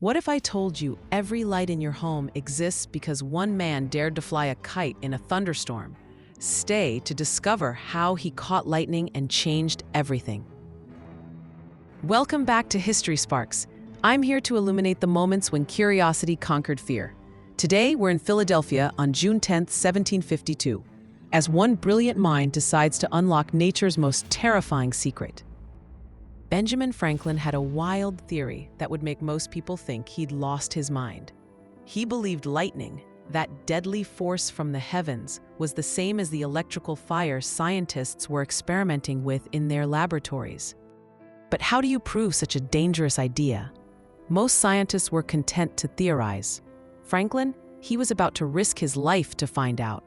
What if I told you every light in your home exists because one man dared to fly a kite in a thunderstorm? Stay to discover how he caught lightning and changed everything. Welcome back to History Sparks. I'm here to illuminate the moments when curiosity conquered fear. Today, we're in Philadelphia on June 10, 1752, as one brilliant mind decides to unlock nature's most terrifying secret. Benjamin Franklin had a wild theory that would make most people think he'd lost his mind. He believed lightning, that deadly force from the heavens, was the same as the electrical fire scientists were experimenting with in their laboratories. But how do you prove such a dangerous idea? Most scientists were content to theorize. Franklin, he was about to risk his life to find out.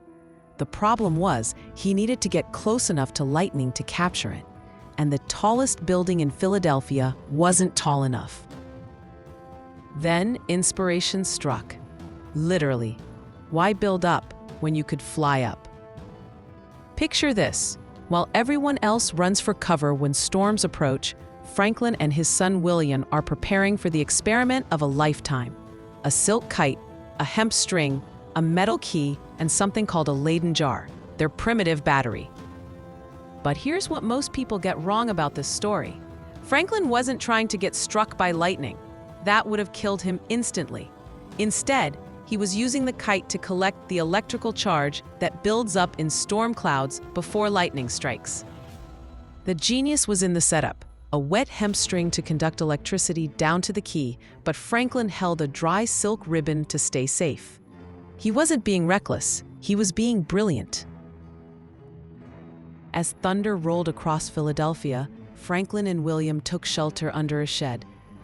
The problem was, he needed to get close enough to lightning to capture it. And the tallest building in Philadelphia wasn't tall enough. Then inspiration struck. Literally, why build up when you could fly up? Picture this. While everyone else runs for cover when storms approach, Franklin and his son William are preparing for the experiment of a lifetime. A silk kite, a hemp string, a metal key, and something called a Leyden jar, their primitive battery. But here's what most people get wrong about this story. Franklin wasn't trying to get struck by lightning. That would have killed him instantly. Instead, he was using the kite to collect the electrical charge that builds up in storm clouds before lightning strikes. The genius was in the setup, a wet hemp string to conduct electricity down to the key, but Franklin held a dry silk ribbon to stay safe. He wasn't being reckless, he was being brilliant. As thunder rolled across Philadelphia, Franklin and William took shelter under a shed.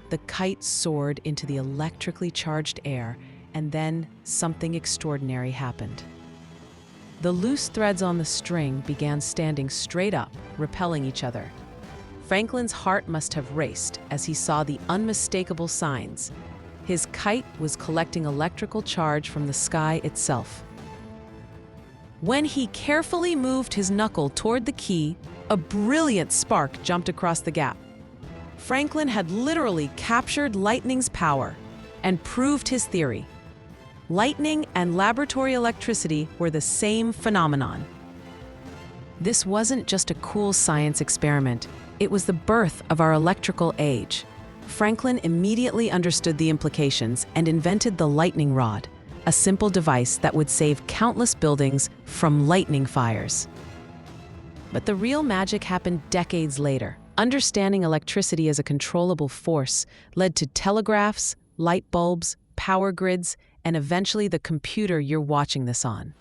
The kite soared into the electrically charged air, and then something extraordinary happened. The loose threads on the string began standing straight up, repelling each other. Franklin's heart must have raced as he saw the unmistakable signs. His kite was collecting electrical charge from the sky itself. When he carefully moved his knuckle toward the key, a brilliant spark jumped across the gap. Franklin had literally captured lightning's power and proved his theory. Lightning and laboratory electricity were the same phenomenon. This wasn't just a cool science experiment, it was the birth of our electrical age. Franklin immediately understood the implications and invented the lightning rod, a simple device that would save countless buildings from lightning fires. But the real magic happened decades later. Understanding electricity as a controllable force led to telegraphs, light bulbs, power grids, and eventually the computer you're watching this on.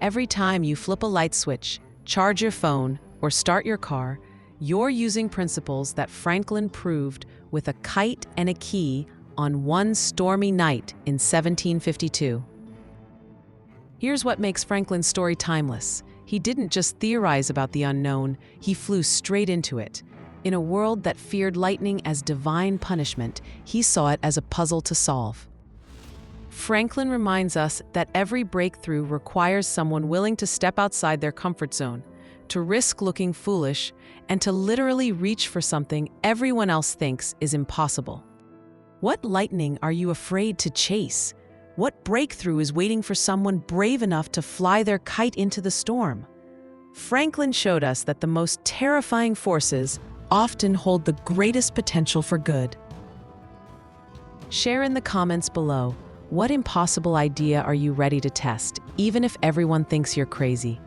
Every time you flip a light switch, charge your phone, or start your car, you're using principles that Franklin proved with a kite and a key on one stormy night in 1752. Here's what makes Franklin's story timeless. He didn't just theorize about the unknown, he flew straight into it. In a world that feared lightning as divine punishment, he saw it as a puzzle to solve. Franklin reminds us that every breakthrough requires someone willing to step outside their comfort zone, to risk looking foolish, and to literally reach for something everyone else thinks is impossible. What lightning are you afraid to chase? What breakthrough is waiting for someone brave enough to fly their kite into the storm? Franklin showed us that the most terrifying forces often hold the greatest potential for good. Share in the comments below, what impossible idea are you ready to test, even if everyone thinks you're crazy?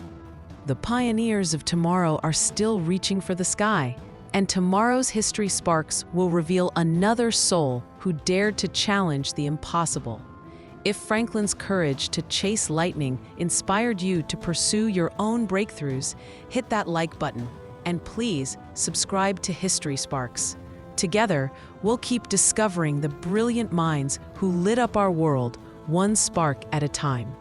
The pioneers of tomorrow are still reaching for the sky. And tomorrow's History Sparks will reveal another soul who dared to challenge the impossible. If Franklin's courage to chase lightning inspired you to pursue your own breakthroughs, hit that like button, and please subscribe to History Sparks. Together, we'll keep discovering the brilliant minds who lit up our world, one spark at a time.